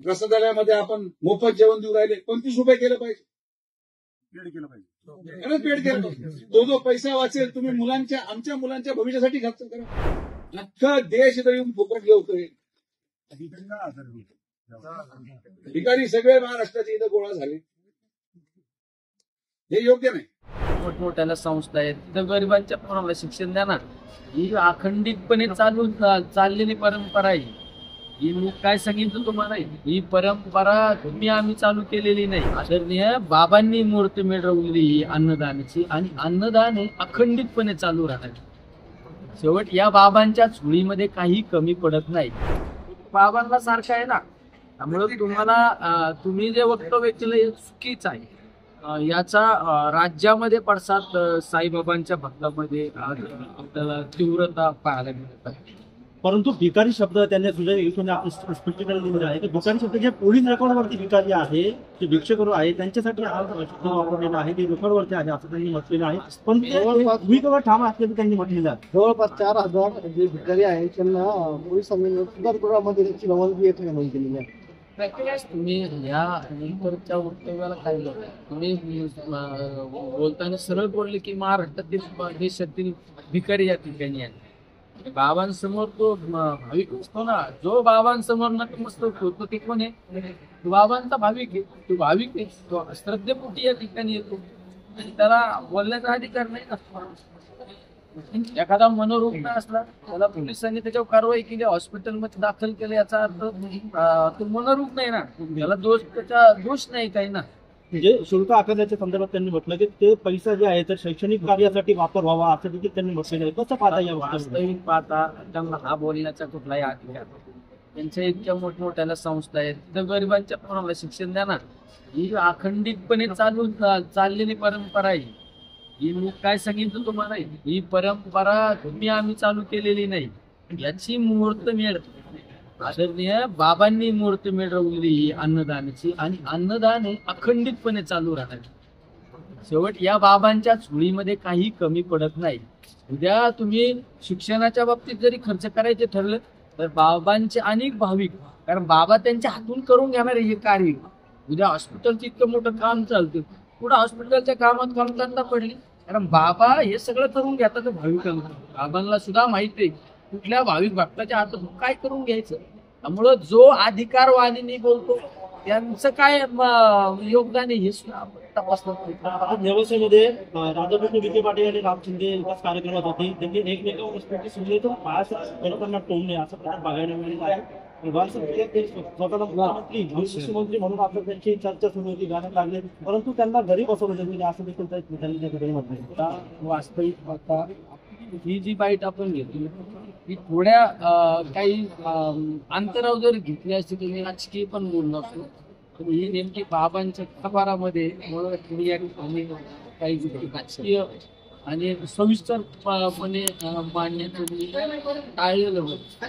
रसदाऱ्यामध्ये आपण मोफत जेवण देऊ राहिले, 25 रुपये केलं पाहिजे, खरंच पेड केलं पाहिजे. जो पैसा वाचेल तुम्ही आमच्या मुलांच्या भविष्यासाठी खर्च करा. अख्खा देश इथं येऊन फुकट घेतोय. भिकारी सगळे महाराष्ट्राचे इथं गोळा झाले, हे योग्य नाही. मोठमोठ्याला संस्था आहेत, तिथं गरिबांच्या पोरांना शिक्षण द्या ना. ही अखंडितपणे चाललेली परंपरा आहे. ही मी काय सांगितलं तुम्हाला, ही परंपरा आम्ही चालू केलेली नाही. आदरणीय बाबांनी मूर्ती मिळवलेली ही अन्नदानाची, आणि अन्नदान हे अखंडितपणे चालू राहणार. शेवट या बाबांच्या झुळीमध्ये काही कमी पडत नाही. बाबांना सारखं आहे ना, त्यामुळे तुम्ही जे वक्तव्य केलं हे चुकीचं आहे. याचा राज्यामध्ये पडसाद साईबाबांच्या भक्तामध्ये आपल्याला तीव्रता पाहायला मिळत आहे. परंतु भिकारी शब्द त्यांनी तुझ्या युट्यूबने आपलं स्पष्टीकरण दिलेलं आहे की भिकारी शब्द जे पोलीस रेकॉर्डवरती भिकारी आहे, जे भिक्षकरू आहे, त्यांच्यासाठी हा शब्द वापरलेला आहे, ते रेकॉर्डवरती आहे असं त्यांनी म्हटलेलं आहे. पण भूमिकेवर ठाम असल्याचं त्यांनी म्हटलेलं आहे. जवळपास 4000 जे भिकारी आहेत त्यांना पोलिसांनी सुधारगृहामध्ये त्याची नोंद केलेली आहे. तुम्ही या नंतरच्या वक्तव्याला काय बोलता? तुम्ही बोलताना सरळ बोलले की महाराष्ट्रातील देशातील भिकारी या ठिकाणी आहे. बाबांसमोर तो भाविक असतो ना, जो बाबांसमोर नतमस्तक होतो ते कोण आहे? तो बाबांचा भाविक आहे. तो भाविक आहे, तो श्रद्धेपोटी या ठिकाणी येतो, त्याला बोलण्याचा अधिकार नाही असतो. एखादा मनोरुग्ण असला, त्याला पोलिसांनी त्याच्यावर कारवाई केली, हॉस्पिटलमध्ये दाखल केलं, याचा अर्थ तो मनोरुग्ण आहे ना, त्याला त्याचा दोष नाही काही ना. म्हणजे शुल्क आकारण्याच्या संदर्भात त्यांनी म्हटलं की ते पैसा जे आहे तर शैक्षणिक कार्यासाठी वापर व्हावा असं देखील त्यांनी म्हटलेलं आहे. कसं पाहता या वास्तविक पाहता त्यांना हा बोलण्याचा कुठलाही अधिकार, त्यांच्या इतक्या मोठमोठ्याला संस्था आहेत, तिथं गरिबांच्या पोरांना शिक्षण द्या ना. ही अखंडितपणे चाललेली परंपरा आहे. ही मी काय सांगितलं तुम्हाला, ही परंपरा आम्ही चालू केलेली नाही. याची मुहूर्त मेळ आदरणीय बाबांनी मूर्ती मिळवलेली ही अन्नदानाची, आणि अन्नदान हे अखंडितपणे चालू राहणार. शेवट या बाबांच्या झुळीमध्ये काही कमी पडत नाही. उद्या तुम्ही शिक्षणाच्या बाबतीत जरी खर्च करायचे ठरलं तर बाबांचे अनेक भाविक, कारण बाबा त्यांच्या हातून करून घेणार हे कार्य. उद्या हॉस्पिटलचं इतकं मोठं काम चालतं, पुढे हॉस्पिटलच्या कामात कमतरता पडली, कारण बाबा हे सगळं करून घेतात भाविकांना. बाबांना सुद्धा माहिती आहे कुठल्या भाविक भक्ताच्या हातून काय करून घ्यायचं. त्यामुळं जो अधिकारवाणीने बोलतो त्यांचं काय योगदान आहे हे सुद्धा तपासलं. नेवासेमध्ये राधाकृष्ण विखे पाटील आणि राम शिंदे एकाच कार्यक्रमात होते. त्यांनी एकमेकांवर सुनले तर बाळासाहेबांना टोमणे असं बघायला मिळालं आहे. स्वतःला मुख्यमंत्री म्हणून आता त्यांची चर्चा सुरू होती, गाण्यात लागले, परंतु त्यांना घरी बसवलं असं देखील त्यांनी त्या घरी म्हटलं. वास्तविक आता ही जी बाईट आपण घेतली ही थोड्या काही अंतरावर जर घेतली असती तुम्ही राजकीय पण बोललो असतो, तर ही नेमकी बाबांच्या कारभारामध्ये काही राजकीय आणि सविस्तरपणे मांडण्याचं टाळलेलं होतं.